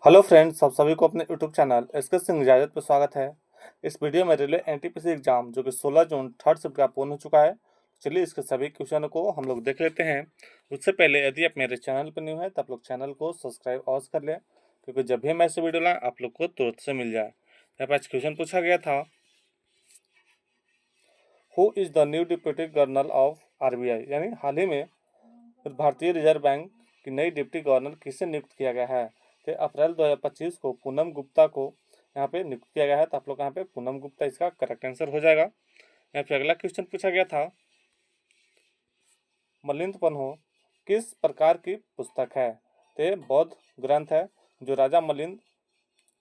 Hello friends, आप सभी को अपने यूट्यूब चैनल एसके सिंह इजाजत पर स्वागत है। इस वीडियो में रेलवे एनटीपीसी एग्जाम जो कि 16 जून थर्ड शिफ्ट का पूर्ण हो चुका है। चलिए इसके सभी क्वेश्चन को हम लोग देख लेते हैं। उससे पहले यदि आप मेरे चैनल पर न्यू है तो आप लोग चैनल को सब्सक्राइब और कर लें, क्योंकि जब भी मैं ऐसे वीडियो लाएँ आप लोग को तुरंत से मिल जाए। यहाँ पर आज क्वेश्चन पूछा गया था, who is the new deputy governor of RBI, यानी हाल ही में भारतीय रिजर्व बैंक की नई डिप्टी गवर्नर किसे नियुक्त किया गया है। तो अप्रैल 2025 को पूनम गुप्ता को यहाँ पे नियुक्त किया गया है। तो आप लोग यहाँ पे पूनम गुप्ता इसका करेक्ट आंसर हो जाएगा। यहाँ पे अगला क्वेश्चन पूछा गया था, मलिंद पन्हो किस प्रकार की पुस्तक है। तो ये बौद्ध ग्रंथ है, जो राजा मलिंद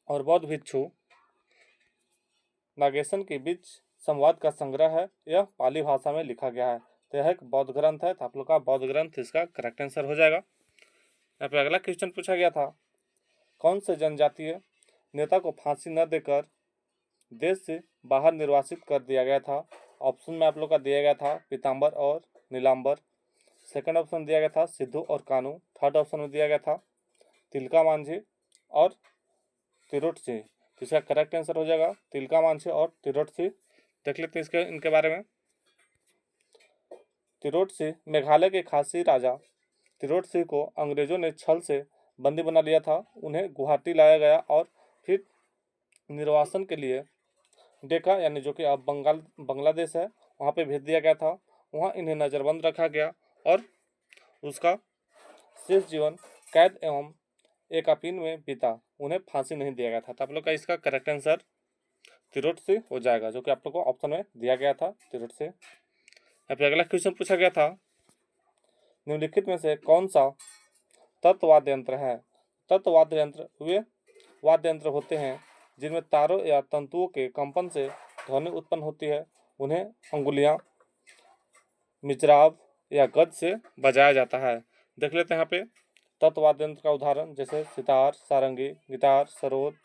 और बौद्ध भिक्षु नागेशन के बीच संवाद का संग्रह है। यह पाली भाषा में लिखा गया है। तो यह एक बौद्ध ग्रंथ है। तो आप लोग का बौद्ध ग्रंथ इसका करेक्ट आंसर हो जाएगा। यहाँ पे अगला क्वेश्चन पूछा गया था, कौन से जनजातीय नेता को फांसी न देकर देश से बाहर निर्वासित कर दिया गया था। ऑप्शन में आप लोग का दिया गया था पीताम्बर और नीलांबर। सेकंड ऑप्शन दिया गया था सिद्धू और कानू। थर्ड ऑप्शन में दिया गया था तिलका मांझी और तिरोट सिंह। तो इसका करेक्ट आंसर हो जाएगा तिलका मांझी और तिरोट सिंह। देख लेते हैं इसके इनके बारे में। तिरोट सिंह मेघालय के खासी राजा तिरोट सिंह को अंग्रेजों ने छल से बंदी बना लिया था। उन्हें गुवाहाटी लाया गया और फिर निर्वासन के लिए डेका, यानी जो कि अब बांग्लादेश है, वहाँ पे भेज दिया गया था। वहाँ इन्हें नज़रबंद रखा गया और उसका शेष जीवन कैद एवं एकापीन में बीता। उन्हें फांसी नहीं दिया गया था। तो आप लोग का इसका करेक्ट आंसर तिरोट से हो जाएगा, जो कि आप लोग को ऑप्शन में दिया गया था तिरोट से। यहाँ पे अगला क्वेश्चन पूछा गया था, निम्नलिखित में से कौन सा तत्वाद्य यंत्र है। तत्वाद्य यंत्र वे वाद्य यंत्र होते हैं जिनमें तारों या तंतुओं के कंपन से ध्वनि उत्पन्न होती है। उन्हें अंगुलियां, मिजराब या गज से बजाया जाता है। देख लेते हैं यहाँ पे तत्वाद्य यंत्र का उदाहरण, जैसे सितार, सारंगी, गिटार, सरोद,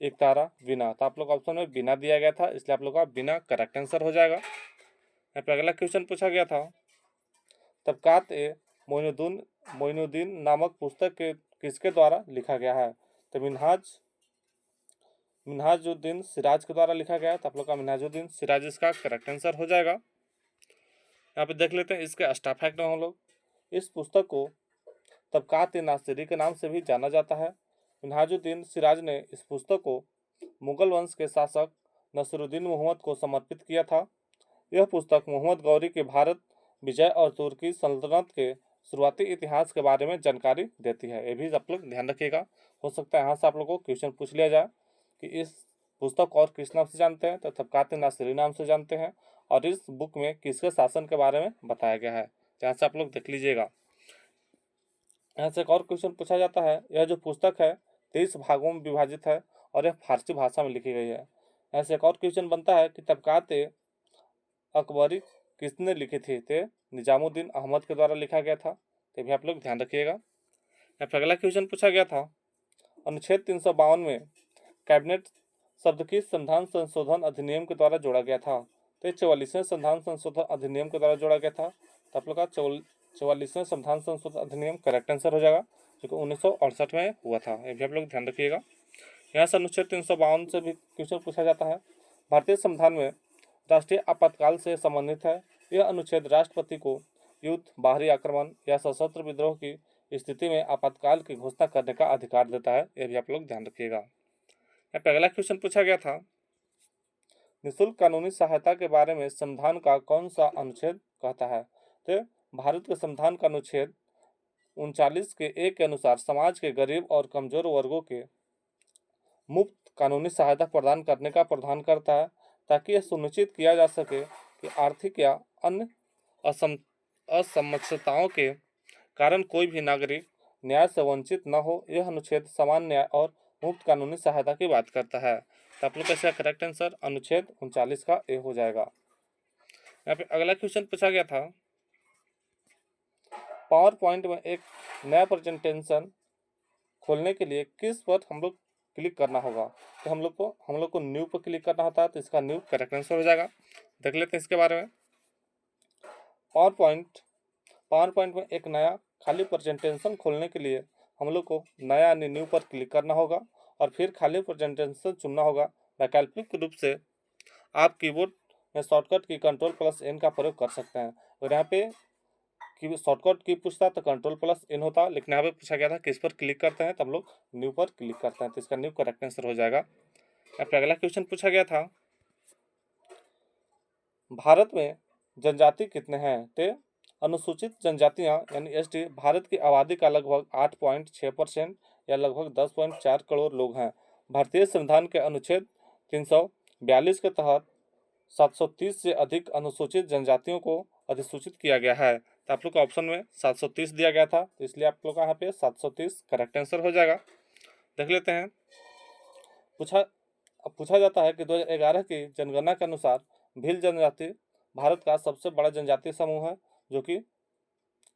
एकतारा, बीना। तो आप लोग ऑप्शन में बीना दिया गया था, इसलिए आप लोग का बीना करेक्ट आंसर हो जाएगा। यहाँ पे अगला क्वेश्चन पूछा गया था, तबकात ए मोइनुद्दीन नामक पुस्तक के किसके द्वारा लिखा गया है। तो मिन्हाजुद्दीन सिराज के द्वारा लिखा गया है। तो आप लोग का मिन्हाजुद्दीन सिराज इसका करेक्ट आंसर हो जाएगा। यहाँ पे देख लेते हैं इसके एक्स्ट्रा फैक्ट में हम लोग। इस पुस्तक को तबकात ए नासिरी के नाम से भी जाना जाता है। मिन्हाजुद्दीन सिराज ने इस पुस्तक को मुगल वंश के शासक नसरुद्दीन मोहम्मद को समर्पित किया था। यह पुस्तक मोहम्मद गौरी के भारत विजय और तुर्की सल्तनत के शुरुआती इतिहास के बारे में जानकारी देती है। ये भी आप लोग ध्यान रखिएगा, हो सकता है यहाँ से आप लोगों को क्वेश्चन पूछ लिया जाए कि इस पुस्तक को और किस नाम से जानते हैं। तो तबकात नासिरी नाम से जानते हैं। और इस बुक में किसके शासन के बारे में बताया गया है, यहाँ से आप लोग देख लीजिएगा। यहाँ से एक और क्वेश्चन पूछा जाता है, यह जो पुस्तक है 23 भागों में विभाजित है और यह फारसी भाषा में लिखी गई है। ऐसे एक और क्वेश्चन बनता है कि तबकात अकबरी किसने लिखी थी। तो निजामुद्दीन अहमद के द्वारा लिखा गया था। तो भी आप लोग ध्यान रखिएगा। यहाँ पे अगला क्वेश्चन पूछा गया था, अनुच्छेद 352 में कैबिनेट शब्द किस संविधान संशोधन अधिनियम के द्वारा जोड़ा गया था। तो 44वें संविधान संशोधन अधिनियम के द्वारा जोड़ा गया था। तो आप लोग का 44वें संविधान संशोधन अधिनियम करेक्ट आंसर हो जाएगा, जो कि 1968 में हुआ था। ये भी आप लोग ध्यान रखिएगा। यहाँ से अनुच्छेद 352 से भी क्वेश्चन पूछा जाता है, भारतीय संविधान में राष्ट्रीय आपातकाल से संबंधित है। यह अनुच्छेद राष्ट्रपति को युद्ध, बाहरी आक्रमण या सशस्त्र विद्रोह की स्थिति में आपातकाल की घोषणा करने का अधिकार देता है। यह भी आप लोग ध्यान रखिएगा। यहाँ पे अगला क्वेश्चन पूछा गया था, निःशुल्क कानूनी सहायता के बारे में संविधान का कौन सा अनुच्छेद कहता है। तो भारत के संविधान का अनुच्छेद 39 के 1 के अनुसार समाज के गरीब और कमजोर वर्गों के मुफ्त कानूनी सहायता प्रदान करने का प्रावधान करता है, ताकि यह सुनिश्चित किया जा सके कि आर्थिक या अन्य असमंजसताओं के कारण कोई भी नागरिक न्याय से वंचित न हो। यह अनुच्छेद समान न्याय और मुफ्त कानूनी सहायता की बात करता है। तो आप लोग का इसका करेक्ट आंसर अनुच्छेद 39 का ए हो जाएगा। यहाँ पे अगला क्वेश्चन पूछा गया था, पावर पॉइंट में एक नया प्रेजेंटेशन खोलने के लिए किस पर हम लोग क्लिक करना होगा। तो हम लोग को न्यू पर क्लिक करना होता है। तो इसका न्यू करेक्ट आंसर हो जाएगा। देख लेते हैं इसके बारे में। पावर पॉइंट में एक नया खाली प्रेजेंटेशन खोलने के लिए हम लोग को नया यानी न्यू पर क्लिक करना होगा और फिर खाली प्रेजेंटेशन चुनना होगा। वैकल्पिक रूप से आप कीबोर्ड में शॉर्टकट की Ctrl+N का प्रयोग कर सकते हैं। और यहाँ पे की शॉर्टकट की पूछता तो Ctrl+N होता, लेकिन यहाँ पे पूछा गया था किस पर क्लिक करते हैं, तब लोग न्यू पर क्लिक करते हैं, तो इसका न्यू करेक्ट आंसर हो जाएगा। यहाँ पे अगला क्वेश्चन पूछा गया था, भारत में जनजाति कितने हैं? तो अनुसूचित जनजातियां यानी एसटी भारत की आबादी का लगभग 8.6% या लगभग 10.4 करोड़ लोग हैं। भारतीय संविधान के अनुच्छेद 342 के तहत 730 से अधिक अनुसूचित जनजातियों को अधिसूचित किया गया है। तो आप लोग का ऑप्शन में 730 दिया गया था, तो इसलिए आप लोग का यहाँ पे 730 करेक्ट आंसर हो जाएगा। देख लेते हैं, पूछा जाता है कि 2011 की जनगणना के अनुसार भील जनजाति भारत का सबसे बड़ा जनजातीय समूह है, जो कि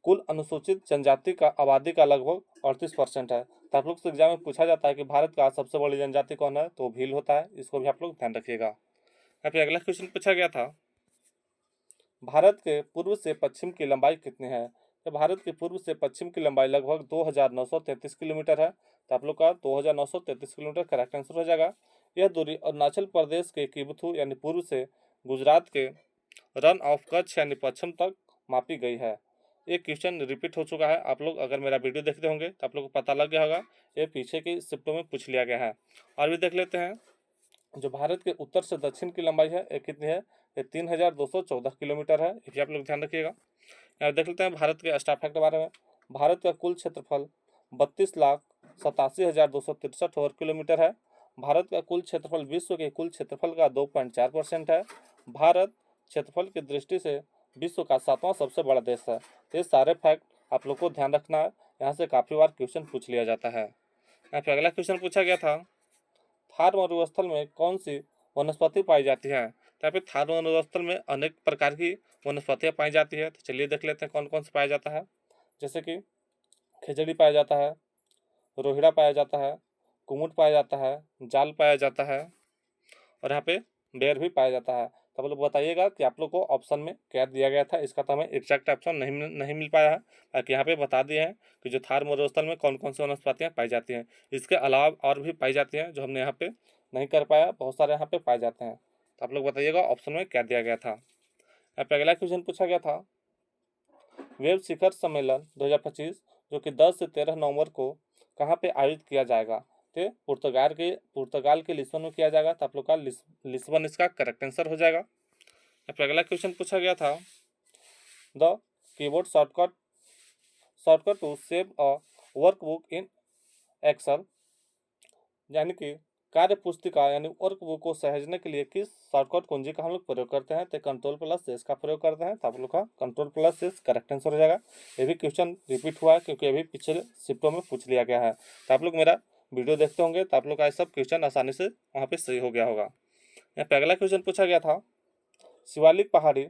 कुल अनुसूचित जनजाति का आबादी का लगभग 38% है। तो आप लोग से एग्जाम में पूछा जाता है कि भारत का सबसे बड़ी जनजाति कौन है, तो भील होता है। इसको भी आप लोग ध्यान रखिएगा। यहाँ पे अगला क्वेश्चन पूछा गया था, भारत के पूर्व से पश्चिम की लंबाई कितनी है? तो भारत के पूर्व से पश्चिम की लंबाई लगभग 2933 किलोमीटर है। तो आप लोग का 2933 किलोमीटर करेक्ट आंसर हो जाएगा। यह दूरी अरुणाचल प्रदेश के किबथू यानी पूर्व से गुजरात के रन ऑफ कच्छ यानी पश्चिम तक मापी गई है। ये क्वेश्चन रिपीट हो चुका है। आप लोग अगर मेरा वीडियो देखते होंगे तो आप लोग को पता लग गया होगा, ये पीछे की शिफ्टों में पूछ लिया गया है। और भी देख लेते हैं, जो भारत के उत्तर से दक्षिण की लंबाई है ये कितनी है? ये 3214 किलोमीटर है। ये आप लोग ध्यान रखिएगा। यहाँ देख लेते हैं भारत के स्टार फैक्ट के बारे में। भारत का कुल क्षेत्रफल 32,87,263 वर्ग किलोमीटर है। भारत का कुल क्षेत्रफल विश्व के कुल क्षेत्रफल का 2.4% है। भारत क्षेत्रफल की दृष्टि से विश्व का 7वां सबसे बड़ा देश है। ये सारे फैक्ट आप लोग को ध्यान रखना है, यहाँ से काफ़ी बार क्वेश्चन पूछ लिया जाता है। यहाँ पे अगला क्वेश्चन पूछा गया था, थार मरुस्थल में कौन सी वनस्पति पाई जाती है? तो यहाँ पे थार मरुस्थल में अनेक प्रकार की वनस्पतियाँ पाई जाती है। तो चलिए देख लेते हैं कौन कौन से पाया जाता है। जैसे कि खिजड़ी पाया जाता है, रोहिड़ा पाया जाता है, कुमुद पाया जाता है, जाल पाया जाता है और यहाँ पे बेर भी पाया जाता है। तो आप लोग बताइएगा कि आप लोग को ऑप्शन में क्या दिया गया था। इसका तो हमें एग्जैक्ट ऑप्शन नहीं मिल पाया है, बाकी यहाँ पे बता दिए हैं कि जो थार मरुस्थल में कौन कौन सी वनस्पतियाँ पाई जाती हैं। इसके अलावा और भी पाई जाती हैं जो हमने यहाँ पे नहीं कर पाया, बहुत सारे यहाँ पे पाए जाते हैं। तो आप लोग बताइएगा ऑप्शन में क्या दिया गया था। यहाँ पे अगला क्वेश्चन पूछा गया था, वेब शिखर सम्मेलन 2025 जो कि 10 से 13 नवंबर को कहाँ पे आयोजित किया जाएगा? तो पुर्तगाल के लिस्बन में किया जाएगा। तो आप लोग का लिस्बन इसका करेक्ट आंसर हो जाएगा। यहाँ पे अगला क्वेश्चन पूछा गया था, the keyboard shortcut to save a workbook in Excel यानी कि कार्य पुस्तिका यानी वर्कबुक को सहेजने के लिए किस शॉर्टकट कुंजी का हम लोग प्रयोग करते हैं? तो Ctrl+S का प्रयोग करते हैं। तो आप लोग का Ctrl+S करेक्ट आंसर हो जाएगा। ये भी क्वेश्चन रिपीट हुआ है क्योंकि अभी पिछले शिफ्टों में पूछ लिया गया है। तो आप लोग मेरा वीडियो देखते होंगे तो आप लोग का सब क्वेश्चन आसानी से वहाँ पे सही हो गया होगा। यहाँ पे अगला क्वेश्चन पूछा गया था, शिवालिक पहाड़ी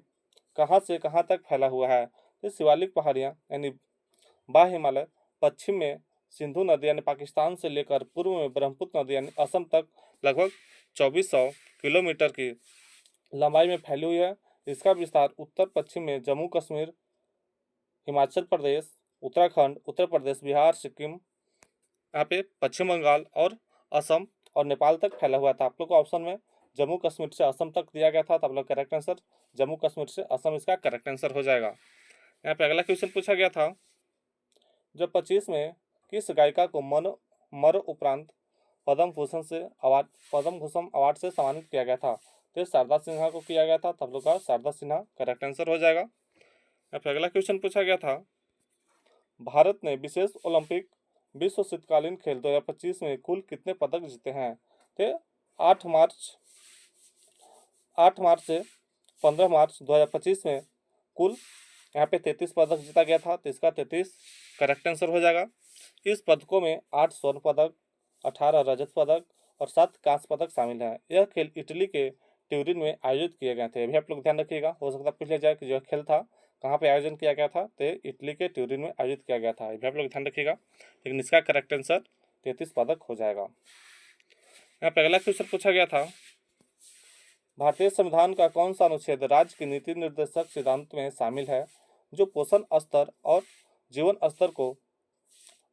कहाँ से कहाँ तक फैला हुआ है? तो शिवालिक पहाड़ियाँ यानी बा हिमालय पश्चिम में सिंधु नदी यानी पाकिस्तान से लेकर पूर्व में ब्रह्मपुत्र नदी यानी असम तक लगभग 2400 किलोमीटर की लंबाई में फैली हुई है। इसका विस्तार उत्तर पश्चिम में जम्मू कश्मीर, हिमाचल प्रदेश, उत्तराखंड, उत्तर प्रदेश, बिहार, सिक्किम, यहाँ पे पश्चिम बंगाल और असम और नेपाल तक फैला हुआ था। आप लोग को ऑप्शन में जम्मू कश्मीर से असम तक दिया गया था। तो आप लोग करेक्ट आंसर जम्मू कश्मीर से असम इसका करेक्ट आंसर हो जाएगा। यहाँ पे अगला क्वेश्चन पूछा गया था, जब 25 में किस गायिका को मरणोपरांत पद्म भूषण अवार्ड से सम्मानित किया गया था? तो शारदा सिन्हा को किया गया था। तब लोग का शारदा सिन्हा करेक्ट आंसर हो जाएगा। यहाँ पे अगला क्वेश्चन पूछा गया था, भारत ने विशेष ओलंपिक विश्व शीतकालीन खेल 2025 में कुल कितने पदक जीते हैं? तो 8 मार्च से 15 मार्च 2025 में कुल यहाँ पे 33 पदक जीता गया था। तो इसका 33 करेक्ट आंसर हो जाएगा। इस पदकों में 8 स्वर्ण पदक, 18 रजत पदक और 7 कांस्य पदक शामिल हैं। यह खेल इटली के ट्यूरिन में आयोजित किए गए थे। अभी आप लोग ध्यान रखिएगा, हो सकता है पूछ लिया जाए कि जो खेल था कहाँ पे आयोजन किया गया था? तो इटली के ट्यूरिन में आयोजित किया गया था। अभी आप लोग ध्यान रखिएगा, लेकिन इसका करेक्ट आंसर 33 पदक हो जाएगा। यहाँ पे अगला क्वेश्चन पूछा गया था, भारतीय संविधान का कौन सा अनुच्छेद राज्य की नीति निर्देशक सिद्धांत में शामिल है जो पोषण स्तर और जीवन स्तर को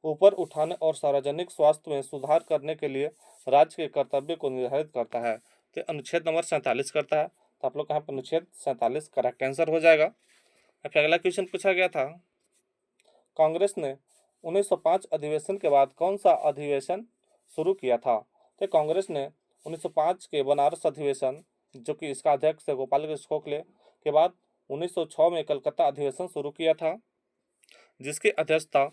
ऊपर उठाने और सार्वजनिक स्वास्थ्य में सुधार करने के लिए राज्य के कर्तव्य को निर्धारित करता है। तो अनुच्छेद नंबर 47 करता है। तो आप लोग यहाँ पर अनुच्छेद 47 करेक्ट आंसर हो जाएगा। फिर अगला क्वेश्चन पूछा गया था, कांग्रेस ने 1905 अधिवेशन के बाद कौन सा अधिवेशन शुरू किया था? तो कांग्रेस ने 1905 के बनारस अधिवेशन, जो कि इसका अध्यक्ष है गोपाल कृष्ण गोखले, के बाद 1906 में कलकत्ता अधिवेशन शुरू किया था, जिसकी अध्यक्षता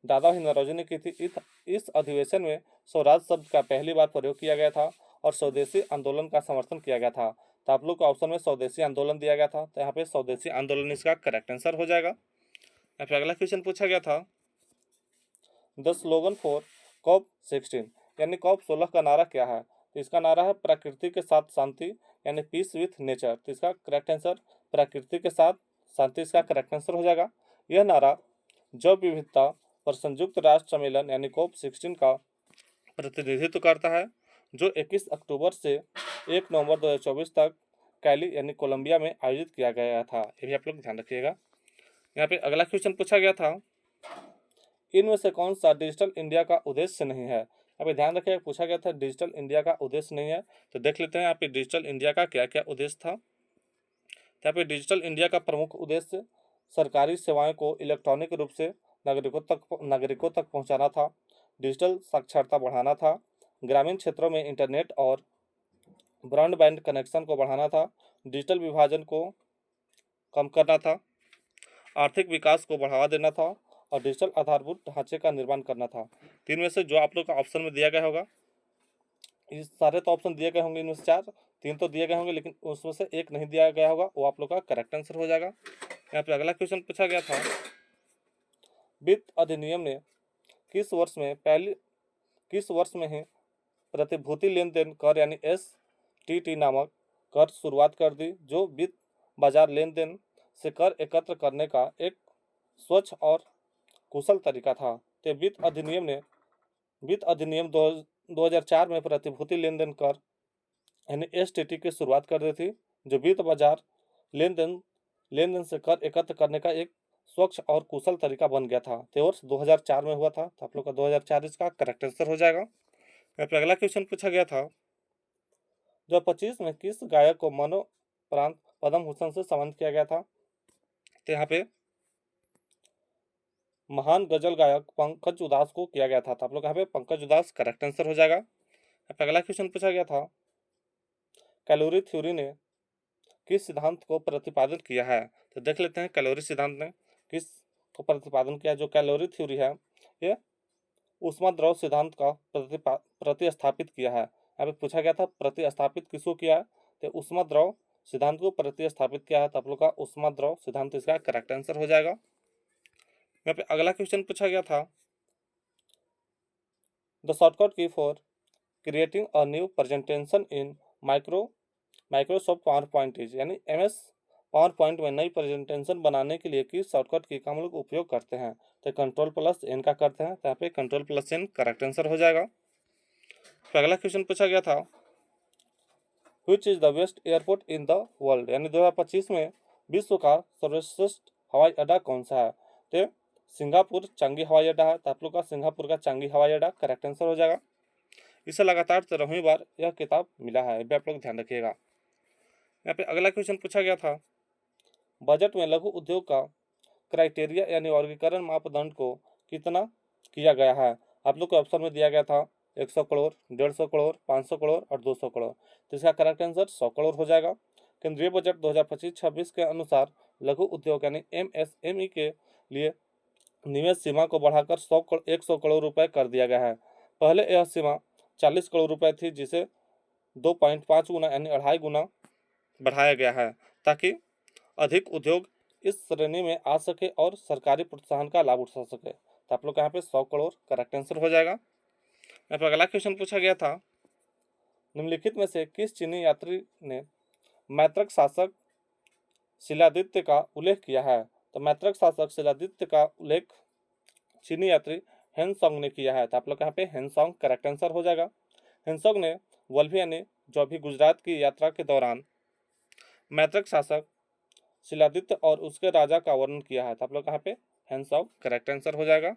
दादा भाई नौरोजी ने की थी। इस अधिवेशन में स्वराज शब्द का पहली बार प्रयोग किया गया था और स्वदेशी आंदोलन का समर्थन किया गया था। तो आप लोग को ऑप्शन में स्वदेशी आंदोलन दिया गया था, तो यहाँ पे स्वदेशी आंदोलन इसका करेक्ट आंसर हो जाएगा। यहाँ पे अगला क्वेश्चन पूछा गया था, द स्लोगन फॉर कॉप 16 यानी कॉप 16 का नारा क्या है? तो इसका नारा है प्रकृति के साथ शांति, यानी पीस विथ नेचर। तो इसका करेक्ट आंसर प्रकृति के साथ शांति इसका करेक्ट आंसर हो जाएगा। यह नारा जैव विविधता पर संयुक्त राष्ट्र सम्मेलन यानी कॉप 16 का प्रतिनिधित्व करता है, जो 21 अक्टूबर से 1 नवंबर 2024 तक कैली यानी कोलंबिया में आयोजित किया गया था। ये भी आप लोग ध्यान रखिएगा। यहाँ पे अगला क्वेश्चन पूछा गया था, इनमें से कौन सा डिजिटल इंडिया का उद्देश्य नहीं है? यहाँ पे ध्यान रखिएगा, पूछा गया था डिजिटल इंडिया का उद्देश्य नहीं है। तो देख लेते हैं यहाँ पे डिजिटल इंडिया का क्या क्या उद्देश्य था। तो यहाँ पे डिजिटल इंडिया का प्रमुख उद्देश्य सरकारी सेवाओं को इलेक्ट्रॉनिक रूप से नागरिकों तक पहुँचाना था, डिजिटल साक्षरता बढ़ाना था, ग्रामीण क्षेत्रों में इंटरनेट और ब्रॉडबैंड कनेक्शन को बढ़ाना था, डिजिटल विभाजन को कम करना था, आर्थिक विकास को बढ़ावा देना था और डिजिटल आधारभूत ढांचे का निर्माण करना था। तीन में से जो आप लोग का ऑप्शन में दिया गया होगा, इस सारे तो ऑप्शन दिए गए होंगे, इनमें से चार, तीन तो दिए गए होंगे, लेकिन उसमें से एक नहीं दिया गया होगा, वो आप लोग का करेक्ट आंसर हो जाएगा। यहाँ पे अगला क्वेश्चन पूछा गया था, वित्त अधिनियम ने किस वर्ष में ही प्रतिभूति लेन देन कर यानी STT नामक कर शुरुआत कर दी, जो वित्त बाजार लेन देन से कर एकत्र करने का एक स्वच्छ और कुशल तरीका था। तो वित्त अधिनियम 2004 में प्रतिभूति लेन देन कर यानी STT की शुरुआत कर दी थी, जो वित्त बाजार लेन देन से कर एकत्र करने का एक स्वच्छ और कुशल तरीका बन गया था। तो वर्ष 2004 में हुआ था। तो आप लोग का 2004 इसका करेक्ट आंसर हो जाएगा। यहाँ पे अगला क्वेश्चन पूछा गया था, 2025 में किस गायक को मरणोपरांत पद्म भूषण से सम्मानित किया गया था? तो यहाँ पे महान गजल गायक पंकज उदास को किया गया था। तो आप लोग यहाँ पे पंकज उदास करेक्ट आंसर हो जाएगा। अगला क्वेश्चन पूछा गया था, कैलोरी थ्योरी ने किस सिद्धांत को प्रतिपादन किया है? तो देख लेते हैं कैलोरी सिद्धांत ने किस को प्रतिपादन किया। जो कैलोरी थ्योरी है, ये ऊष्माद्रव सिद्धांत का प्रतिस्थापित किया है। यहाँ पे पूछा गया था प्रतिस्थापित किसको किया है? तो ऊष्माद्रव सिद्धांत को प्रतिस्थापित किया है। तो आप लोग का ऊष्माद्रव सिद्धांत इसका करेक्ट आंसर हो जाएगा। यहाँ पे अगला क्वेश्चन पूछा गया था, द शॉर्टकट की for creating a new presentation in Microsoft power point is, यानी MS पावर पॉइंट में नई प्रेजेंटेशन बनाने के लिए किस शॉर्टकट की का हम लोग उपयोग करते हैं? तो Ctrl+N का करते हैं। तो यहाँ पे Ctrl+N करेक्ट आंसर हो जाएगा। तो अगला क्वेश्चन पूछा गया था, which is the best airport in the world, यानी 2025 में विश्व का सर्वश्रेष्ठ हवाई अड्डा कौन सा है? तो सिंगापुर चांगी हवाई अड्डा है। तो आप लोग का सिंगापुर का चांगी हवाई अड्डा करेक्ट आंसर हो जाएगा। इसे लगातार 13वीं बार यह किताब मिला है, आप लोग ध्यान रखिएगा। यहाँ पे अगला क्वेश्चन पूछा गया था, बजट में लघु उद्योग का क्राइटेरिया यानी वर्गीकरण मापदंड को कितना किया गया है? आप लोग को ऑप्शन में दिया गया था 100 करोड़, 150 करोड़, 500 करोड़ और 200 करोड़। तो इसका करेक्ट आंसर 100 करोड़ हो जाएगा। केंद्रीय बजट 2025-26 के अनुसार लघु उद्योग यानी MSME के लिए निवेश सीमा को बढ़ाकर 100 करोड़ रुपए कर दिया गया है। पहले यह सीमा 40 करोड़ रुपए थी, जिसे 2.5 गुना यानी 2.5 गुना बढ़ाया गया है, ताकि अधिक उद्योग इस श्रेणी में आ सके और सरकारी प्रोत्साहन का लाभ उठा सके। तो आप लोग यहाँ पे 100 करोड़ करेक्ट आंसर हो जाएगा। यहाँ पे अगला क्वेश्चन पूछा गया था, निम्नलिखित में से किस चीनी यात्री ने मैत्रक शासक शिलादित्य का उल्लेख किया है? तो मैत्रक शासक शिलादित्य का उल्लेख चीनी यात्री हेनसोंग ने किया है। तो आप लोग यहाँ पे हेनसोंग करेक्ट आंसर हो जाएगा। हेनसोंग ने वल्भिया ने जो अभी गुजरात की यात्रा के दौरान मैत्रक शासक शिलादित्य और उसके राजा का वर्णन किया है। तो आप लोग यहाँ पे हेनसोंग करेक्ट आंसर हो जाएगा।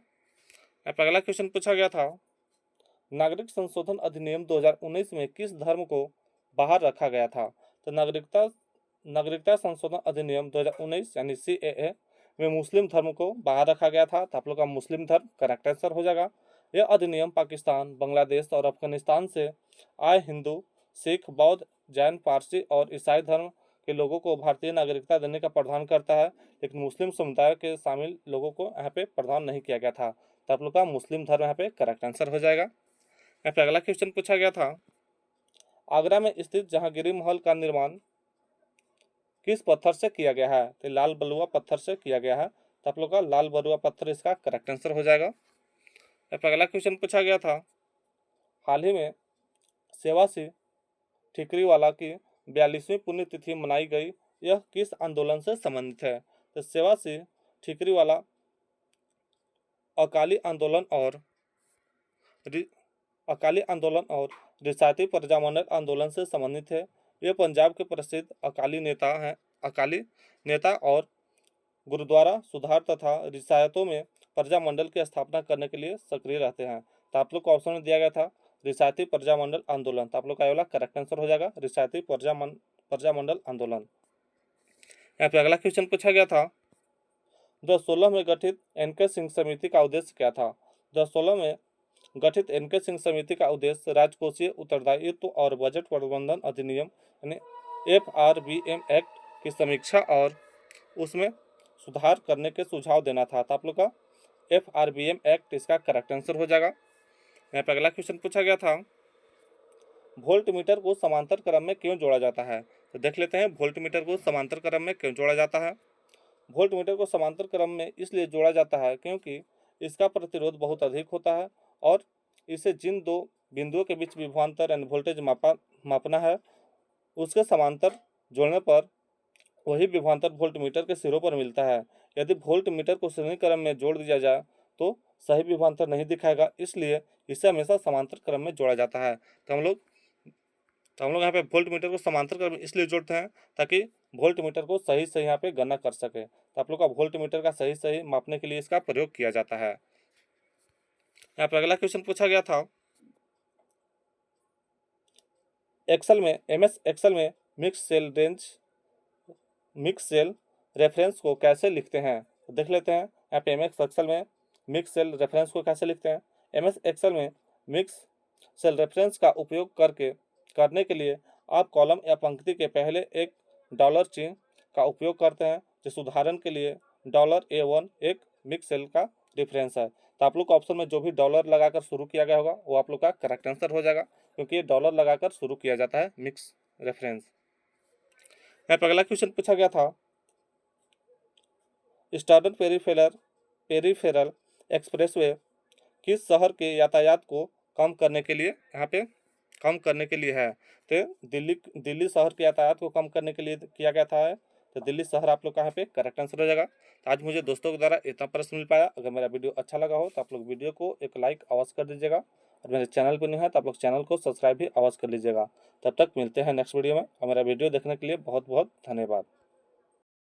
यहाँ पे अगला क्वेश्चन पूछा गया था, नागरिक संशोधन अधिनियम 2019 में किस धर्म को बाहर रखा गया था? तो नागरिकता संशोधन अधिनियम 2019 यानी CAA में मुस्लिम धर्म को बाहर रखा गया था। तो आप लोग का मुस्लिम धर्म करेक्ट आंसर हो जाएगा। यह अधिनियम पाकिस्तान, बांग्लादेश और अफगानिस्तान से आए हिंदू, सिख, बौद्ध, जैन, पारसी और ईसाई धर्म के लोगों को भारतीय नागरिकता देने का प्रावधान करता है, लेकिन मुस्लिम समुदाय के शामिल लोगों को यहाँ पे प्रावधान नहीं किया गया था। तो आप लोग का मुस्लिम धर्म यहाँ पे करेक्ट आंसर हो जाएगा। यहाँ पे अगला क्वेश्चन पूछा गया था, आगरा में स्थित जहांगीरी महल का निर्माण किस पत्थर से किया गया है? तो लाल बलुआ पत्थर से किया गया है। तो आप लोग का लाल बलुआ पत्थर इसका करेक्ट आंसर हो जाएगा। यहाँ पे अगला क्वेश्चन पूछा गया था, हाल ही में सेवासी ठीकरीवाला की 42वीं पुण्यतिथि मनाई गई, यह किस आंदोलन से संबंधित है? तो सेवासी ठीकरीवाला अकाली आंदोलन और रियासती प्रजामंडल आंदोलन से संबंधित है। ये पंजाब के प्रसिद्ध अकाली नेता और गुरुद्वारा सुधार तथा रियासतों में प्रजामंडल की स्थापना करने के लिए सक्रिय रहते हैं। तो आप लोग को ऑप्शन में दिया गया था रियासती प्रजामंडल आंदोलन। तो आप लोग का ये वाला करेक्ट आंसर हो जाएगा, रियासती प्रजामंडल आंदोलन। यहाँ पे अगला क्वेश्चन पूछा गया था, 2016 में गठित एनके सिंह समिति का उद्देश्य क्या था? 2016 में गठित एनके सिंह समिति का उद्देश्य राजकोषीय उत्तरदायित्व और बजट प्रबंधन अधिनियम यानी FRBM एक्ट की समीक्षा और उसमें सुधार करने के सुझाव देना था। तो आप लोग का FRBM एक्ट इसका करेक्ट आंसर हो जाएगा। यहाँ पे अगला क्वेश्चन पूछा गया था, वोल्ट मीटर को समांतर क्रम में क्यों जोड़ा जाता है? तो देख लेते हैं वोल्ट मीटर को समांतर क्रम में क्यों जोड़ा जाता है। वोल्ट मीटर को समांतर क्रम में इसलिए जोड़ा जाता है क्योंकि इसका प्रतिरोध बहुत अधिक होता है और इसे जिन दो बिंदुओं के बीच विभवांतर यानी वोल्टेज मापना है उसके समांतर जोड़ने पर वही विभवांतर वोल्ट मीटर के सिरों पर मिलता है। यदि वोल्ट मीटर को श्रेणी क्रम में जोड़ दिया जाए तो सही विभवांतर नहीं दिखाएगा, इसलिए इसे हमेशा समांतर क्रम में जोड़ा जाता है। तो हम लोग यहाँ पे वोल्ट मीटर को समांतर क्रम में इसलिए जोड़ते हैं ताकि वोल्ट मीटर को सही सही यहाँ पे गणना कर सके। तो आप लोग का वोल्ट मीटर का सही सही मापने के लिए इसका प्रयोग किया जाता है। यहाँ पे अगला क्वेश्चन पूछा गया था, MS एक्सेल में मिक्स सेल रेफरेंस को कैसे लिखते हैं? तो देख लेते हैं यहाँ पे MS एक्सेल में मिक्स सेल रेफरेंस को कैसे लिखते हैं। MS एक्सेल में मिक्स सेल रेफरेंस का उपयोग करने के लिए आप कॉलम या पंक्ति के पहले एक डॉलर चिन्ह का उपयोग करते हैं। जिस उदाहरण के लिए $A1 एक मिक्स सेल का रेफरेंस है। तो आप लोग का ऑप्शन में जो भी डॉलर लगाकर शुरू किया गया होगा वो आप लोग का करेक्ट आंसर हो जाएगा, क्योंकि ये डॉलर लगाकर शुरू किया जाता है मिक्स रेफरेंस। यहाँ पर अगला क्वेश्चन पूछा गया था, ईस्टर्न पेरीफेरल एक्सप्रेसवे किस शहर के यातायात को कम करने के लिए है? तो दिल्ली शहर के यातायात को कम करने के लिए किया गया था। तो दिल्ली शहर आप लोग का यहाँ पे करेक्ट आंसर हो जाएगा। तो आज मुझे दोस्तों के द्वारा इतना प्रश्न मिल पाया। अगर मेरा वीडियो अच्छा लगा हो तो आप लोग वीडियो को एक लाइक अवश्य कर दीजिएगा, और मेरे चैनल पर नहीं है तो आप लोग चैनल को सब्सक्राइब भी अवश्य कर लीजिएगा। तब तक मिलते हैं नेक्स्ट वीडियो में, और मेरा वीडियो देखने के लिए बहुत बहुत धन्यवाद।